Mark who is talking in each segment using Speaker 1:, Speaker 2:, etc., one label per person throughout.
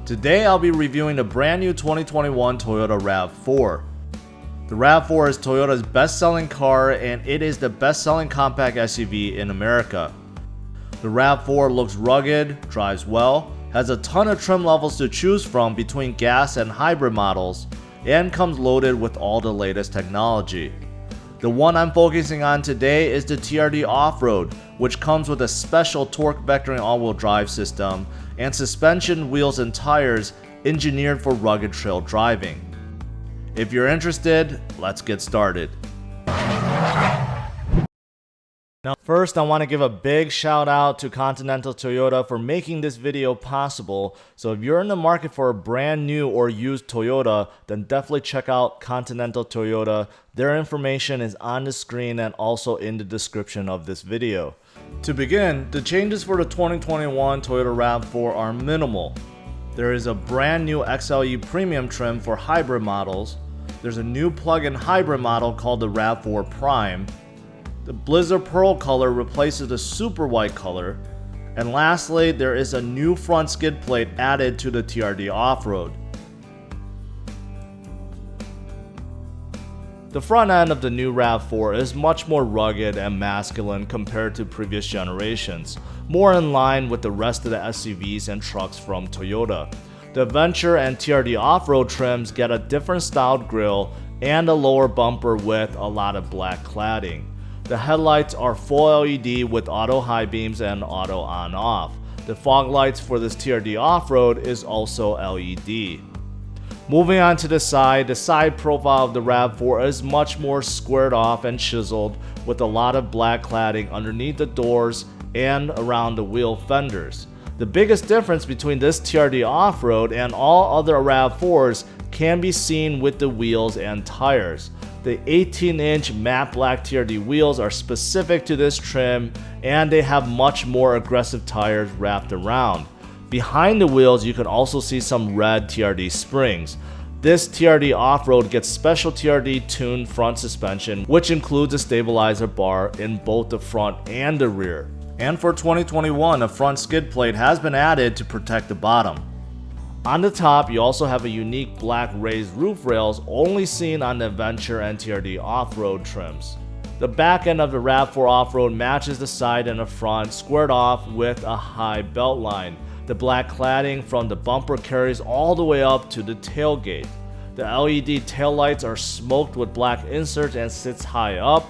Speaker 1: Today I'll be reviewing the brand new 2021 Toyota RAV4. The RAV4 is Toyota's best-selling car and it is the best-selling compact SUV in America. The RAV4 looks rugged, drives well, has a ton of trim levels to choose from between gas and hybrid models, and comes loaded with all the latest technology. The one I'm focusing on today is the TRD Off-Road, which comes with a special torque vectoring all-wheel drive system and suspension, wheels, and tires engineered for rugged trail driving. If you're interested, let's get started. Now first, I want to give a big shout out to Continental Toyota for making this video possible. So if you're in the market for a brand new or used Toyota, then definitely check out Continental Toyota. Their information is on the screen and also in the description of this video. To begin, the changes for the 2021 Toyota RAV4 are minimal. There is a brand new XLE premium trim for hybrid models. There's a new plug-in hybrid model called the RAV4 Prime. The Blizzard Pearl color replaces the Super White color. And lastly, there is a new front skid plate added to the TRD Off-Road. The front end of the new RAV4 is much more rugged and masculine compared to previous generations, more in line with the rest of the SUVs and trucks from Toyota. The Adventure and TRD Off-Road trims get a different styled grille and a lower bumper with a lot of black cladding. The headlights are full LED with auto high beams and auto on-off. The fog lights for this TRD Off-Road is also LED. Moving on to the side profile of the RAV4 is much more squared off and chiseled with a lot of black cladding underneath the doors and around the wheel fenders. The biggest difference between this TRD Off-Road and all other RAV4s can be seen with the wheels and tires. The 18-inch matte black TRD wheels are specific to this trim and they have much more aggressive tires wrapped around. Behind the wheels you can also see some red TRD springs. This TRD Off-Road gets special TRD tuned front suspension, which includes a stabilizer bar in both the front and the rear. And for 2021, a front skid plate has been added to protect the bottom. On the top, you also have a unique black raised roof rails only seen on the Adventure and TRD Off-Road trims. The back end of the RAV4 Off-Road matches the side and the front, squared off with a high belt line. The black cladding from the bumper carries all the way up to the tailgate. The LED taillights are smoked with black inserts and sits high up.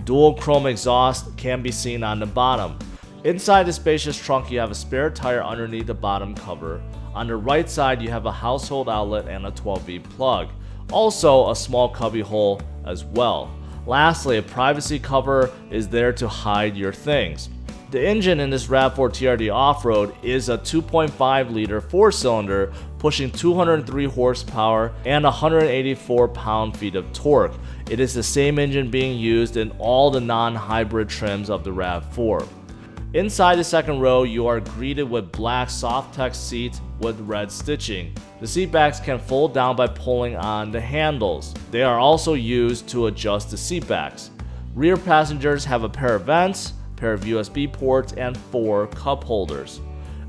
Speaker 1: Dual chrome exhaust can be seen on the bottom. Inside the spacious trunk you have a spare tire underneath the bottom cover. On the right side you have a household outlet and a 12V plug. Also a small cubby hole as well. Lastly, a privacy cover is there to hide your things. The engine in this RAV4 TRD Off-Road is a 2.5 liter 4-cylinder pushing 203 horsepower and 184 pound-feet of torque. It is the same engine being used in all the non-hybrid trims of the RAV4. Inside the second row, you are greeted with black soft-tex seats with red stitching. The seat backs can fold down by pulling on the handles. They are also used to adjust the seat backs. Rear passengers have a pair of vents, pair of USB ports, and 4 cup holders.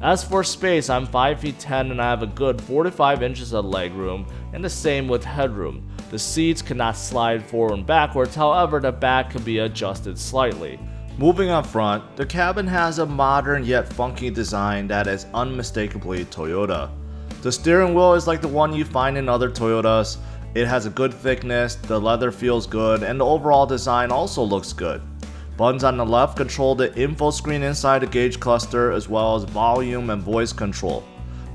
Speaker 1: As for space, I'm 5 feet 10 and I have a good 45 inches of legroom, and the same with headroom. The seats cannot slide forward and backwards, however the back can be adjusted slightly. Moving up front, the cabin has a modern yet funky design that is unmistakably Toyota. The steering wheel is like the one you find in other Toyotas. It has a good thickness, the leather feels good, and the overall design also looks good. Buttons on the left control the info screen inside the gauge cluster as well as volume and voice control.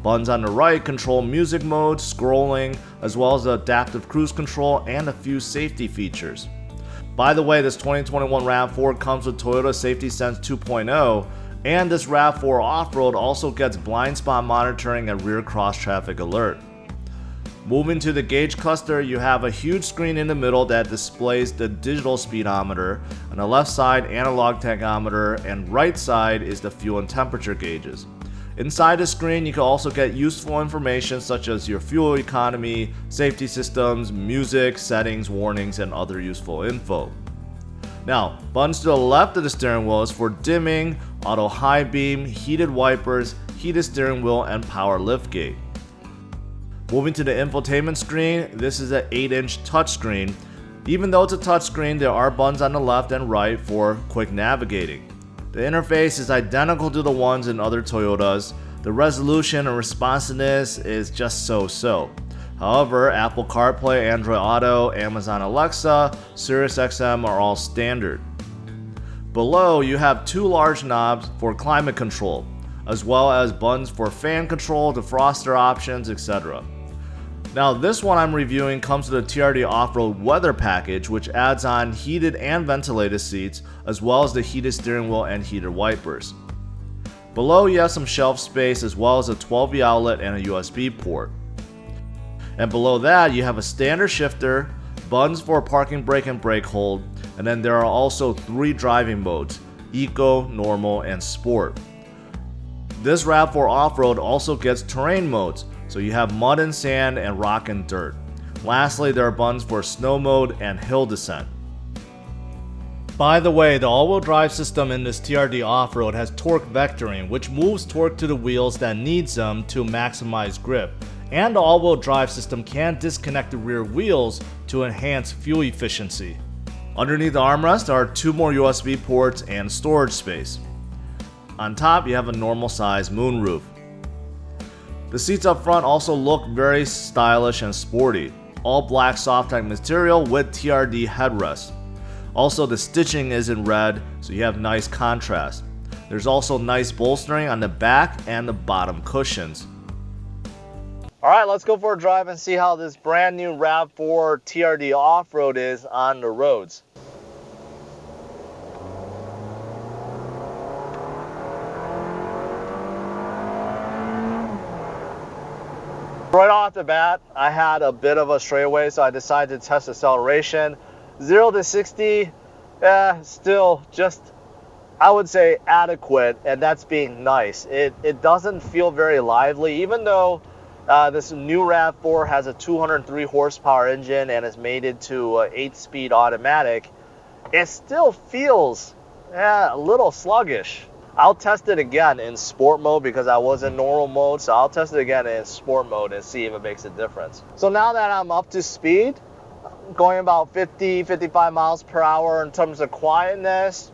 Speaker 1: Buttons on the right control music mode, scrolling, as well as adaptive cruise control and a few safety features. By the way, this 2021 RAV4 comes with Toyota Safety Sense 2.0, and this RAV4 Off-Road also gets blind spot monitoring and rear cross traffic alert. Moving to the gauge cluster, you have a huge screen in the middle that displays the digital speedometer. On the left side, analog tachometer, and right side is the fuel and temperature gauges. Inside the screen, you can also get useful information such as your fuel economy, safety systems, music, settings, warnings, and other useful info. Now, buttons to the left of the steering wheel is for dimming, auto high beam, heated wipers, heated steering wheel, and power liftgate. Moving to the infotainment screen, this is an 8-inch touchscreen. Even though it's a touchscreen, there are buttons on the left and right for quick navigating. The interface is identical to the ones in other Toyotas. The resolution and responsiveness is just so-so. However, Apple CarPlay, Android Auto, Amazon Alexa, SiriusXM are all standard. Below, you have 2 large knobs for climate control, as well as buttons for fan control, defroster options, etc. Now, this one I'm reviewing comes with a TRD Off-Road weather package, which adds on heated and ventilated seats, as well as the heated steering wheel and heated wipers. Below, you have some shelf space, as well as a 12V outlet and a USB port. And below that, you have a standard shifter, buttons for parking brake and brake hold, and then there are also 3 driving modes: Eco, Normal, and Sport. This RAV4 Off-Road also gets terrain modes, so you have mud and sand and rock and dirt. Lastly, there are buttons for snow mode and hill descent. By the way, the all-wheel drive system in this TRD Off-Road has torque vectoring, which moves torque to the wheels that needs them to maximize grip. And the all-wheel drive system can disconnect the rear wheels to enhance fuel efficiency. Underneath the armrest are 2 more USB ports and storage space. On top, you have a normal size moonroof. The seats up front also look very stylish and sporty. All black soft-type material with TRD headrests. Also, the stitching is in red, so you have nice contrast. There's also nice bolstering on the back and the bottom cushions. Alright, let's go for a drive and see how this brand new RAV4 TRD Off-Road is on the roads. Right off the bat, I had a bit of a straightaway, so I decided to test acceleration. 0 to 60, still just, I would say, adequate, and that's being nice. It doesn't feel very lively, even though this new RAV4 has a 203 horsepower engine and is mated to an 8-speed automatic. It still feels a little sluggish. I'll test it again in sport mode because I was in normal mode, so I'll test it again in sport mode and see if it makes a difference. So now that I'm up to speed, going about 50-55 miles per hour in terms of quietness,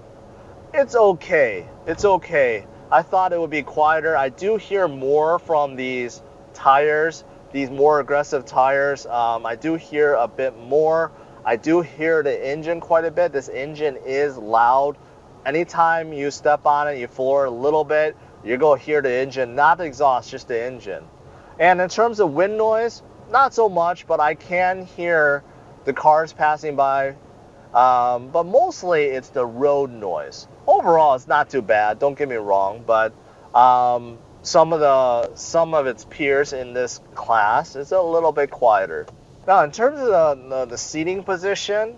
Speaker 1: it's okay. It's okay. I thought it would be quieter. I do hear more from these tires, these more aggressive tires. I do hear a bit more. I do hear the engine quite a bit. This engine is loud. Anytime you step on it, you floor a little bit, you're going to hear the engine, not the exhaust, just the engine. And in terms of wind noise, not so much, but I can hear the cars passing by. But mostly it's the road noise. Overall, it's not too bad, don't get me wrong, but some of its peers in this class is a little bit quieter. Now, in terms of the seating position,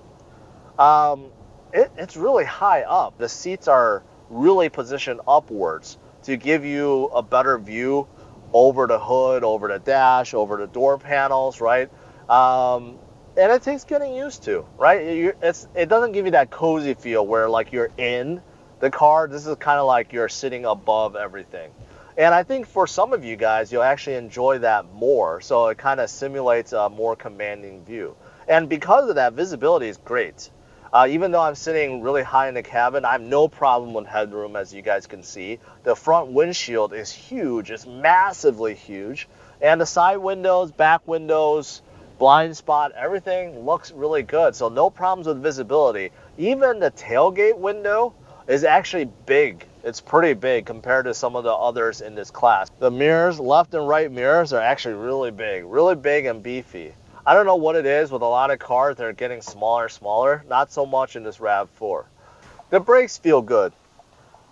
Speaker 1: it's really high up. The seats are really positioned upwards to give you a better view over the hood, over the dash, over the door panels, right? And it takes getting used to, right? It doesn't give you that cozy feel where like you're in the car. This is kind of like you're sitting above everything. And I think for some of you guys, you'll actually enjoy that more. So it kind of simulates a more commanding view. And because of that, visibility is great. Even though I'm sitting really high in the cabin, I have no problem with headroom, as you guys can see. The front windshield is huge. It's massively huge. And the side windows, back windows, blind spot, everything looks really good. So no problems with visibility. Even the tailgate window is actually big. It's pretty big compared to some of the others in this class. The mirrors, left and right mirrors, are actually really big and beefy. I don't know what it is with a lot of cars, they're getting smaller, not so much in this RAV4. The brakes feel good.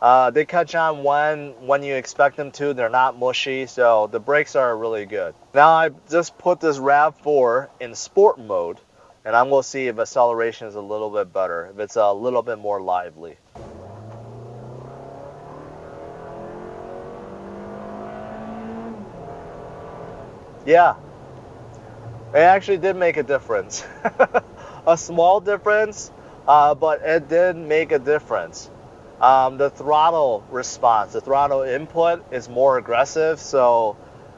Speaker 1: They catch on when you expect them to. They're not mushy, so the brakes are really good. Now I just put this RAV4 in sport mode, and I'm going to see if acceleration is a little bit better, if it's a little bit more lively. Yeah. It actually did make a difference. A small difference, but it did make a difference. The throttle response, the throttle input is more aggressive, so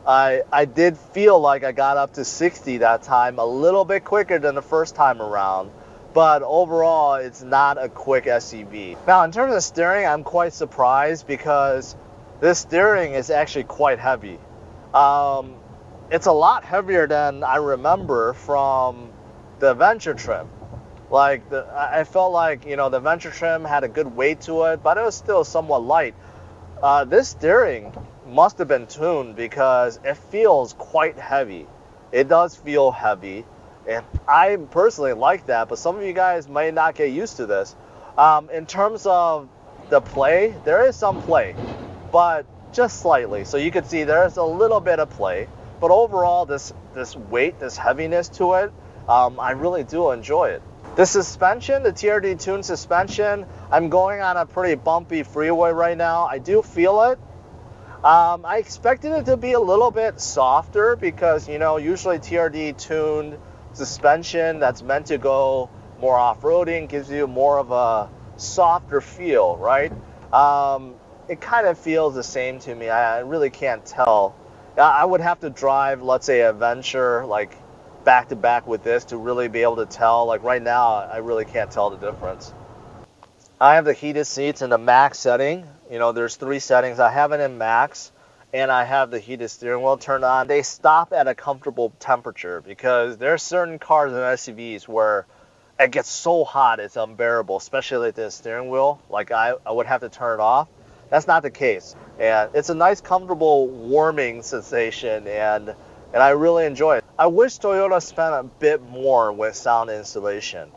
Speaker 2: I did feel like I got up to 60 that time, a little bit quicker than the first time around. But overall, it's not a quick SUV. Now, in terms of steering, I'm quite surprised because this steering is actually quite heavy. It's a lot heavier than I remember from the Adventure trim. Like, I felt like, the Adventure trim had a good weight to it, but it was still somewhat light. This steering must have been tuned because it feels quite heavy. It does feel heavy. And I personally like that, but some of you guys might not get used to this. In terms of the play, there is some play, but just slightly. So you can see there's a little bit of play, but overall, this weight, this heaviness to it, I really do enjoy it. The suspension, the TRD tuned suspension, I'm going on a pretty bumpy freeway right now. I do feel it. I expected it to be a little bit softer because, usually TRD tuned suspension that's meant to go more off-roading gives you more of a softer feel, right? It kind of feels the same to me. I really can't tell. I would have to drive, let's say, Adventure like back to back with this to really be able to tell. Like right now, I really can't tell the difference. I have the heated seats in the max setting. There's 3 settings. I have it in max, and I have the heated steering wheel turned on. They stop at a comfortable temperature because there are certain cars and SUVs where it gets so hot it's unbearable, especially the steering wheel. Like I would have to turn it off. That's not the case. And it's a nice, comfortable warming sensation, and I really enjoy it. I wish Toyota spent a bit more with sound insulation.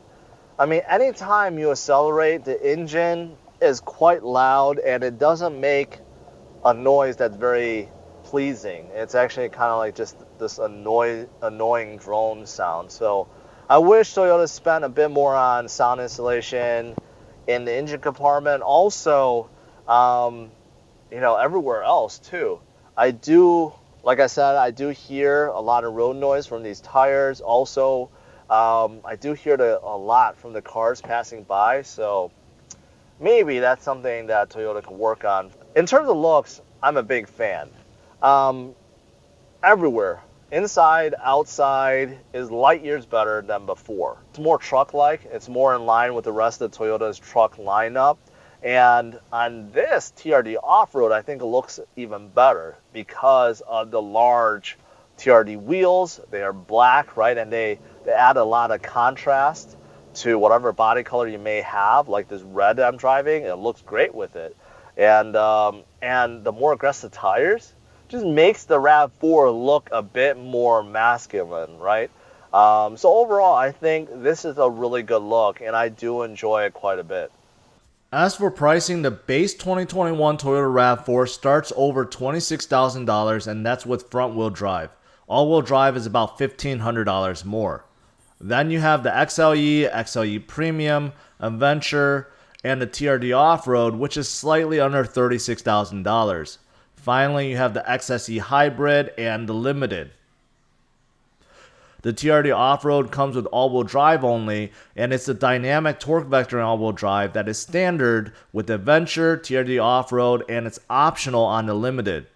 Speaker 2: I mean, anytime you accelerate, the engine is quite loud, and it doesn't make a noise that's very pleasing. It's actually kind of like just this annoying drone sound. So I wish Toyota spent a bit more on sound insulation in the engine compartment. Also, everywhere else too. Like I said, I do hear a lot of road noise from these tires. Also, I do hear a lot from the cars passing by. So maybe that's something that Toyota can work on. In terms of looks, I'm a big fan. Everywhere, inside, outside, is light years better than before. It's more truck-like. It's more in line with the rest of Toyota's truck lineup. And on this TRD Off-Road, I think it looks even better because of the large TRD wheels. They are black, right? And they add a lot of contrast to whatever body color you may have, like this red I'm driving. It looks great with it. And the more aggressive tires just makes the RAV4 look a bit more masculine, right? So overall, I think this is a really good look, and I do enjoy it quite a bit.
Speaker 1: As for pricing, the base 2021 Toyota RAV4 starts over $26,000, and that's with front-wheel drive. All-wheel drive is about $1,500 more. Then you have the XLE, XLE Premium, Adventure, and the TRD Off-Road, which is slightly under $36,000. Finally, you have the XSE Hybrid and the Limited. The TRD Off-Road comes with all-wheel drive only, and it's the dynamic torque vector in all-wheel drive that is standard with the Adventure, TRD Off-Road, and it's optional on the Limited.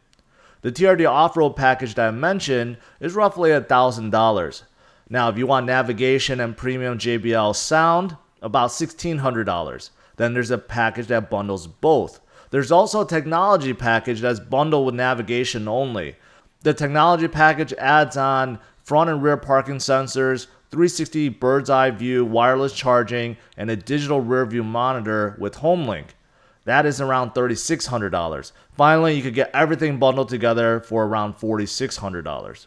Speaker 1: The TRD Off-Road package that I mentioned is roughly $1,000. Now, if you want navigation and premium JBL sound, about $1,600. Then there's a package that bundles both. There's also a technology package that's bundled with navigation only. The technology package adds on front and rear parking sensors, 360 bird's eye view, wireless charging, and a digital rear view monitor with HomeLink. That is around $3,600. Finally, you could get everything bundled together for around $4,600.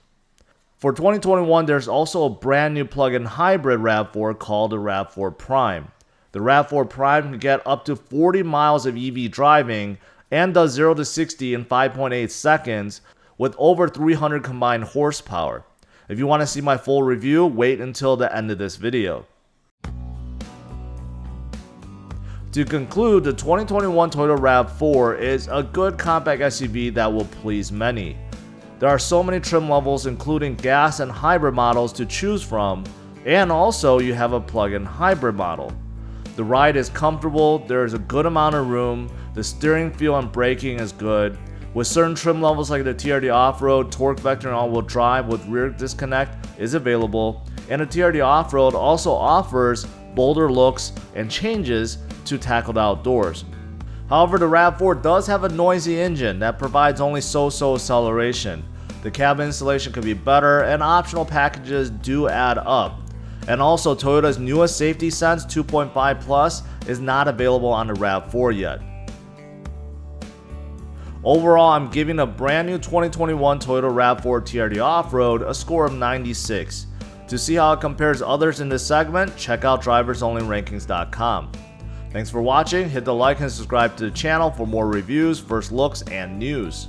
Speaker 1: For 2021, there's also a brand new plug-in hybrid RAV4 called the RAV4 Prime. The RAV4 Prime can get up to 40 miles of EV driving and does 0 to 60 in 5.8 seconds with over 300 combined horsepower. If you want to see my full review, wait until the end of this video. To conclude, the 2021 Toyota RAV4 is a good compact SUV that will please many. There are so many trim levels including gas and hybrid models to choose from, and also you have a plug-in hybrid model. The ride is comfortable, there is a good amount of room, the steering feel and braking is good, With certain trim levels like the TRD Off-Road, torque vector and all-wheel drive with rear disconnect is available, and the TRD Off-Road also offers bolder looks and changes to tackle the outdoors. However, the RAV4 does have a noisy engine that provides only so-so acceleration. The cabin installation could be better, and optional packages do add up. And also, Toyota's newest Safety Sense 2.5 Plus is not available on the RAV4 yet. Overall, I'm giving a brand new 2021 Toyota RAV4 TRD Off-Road a score of 96. To see how it compares to others in this segment, check out driversonlyrankings.com. Thanks for watching, hit the like and subscribe to the channel for more reviews, first looks, and news.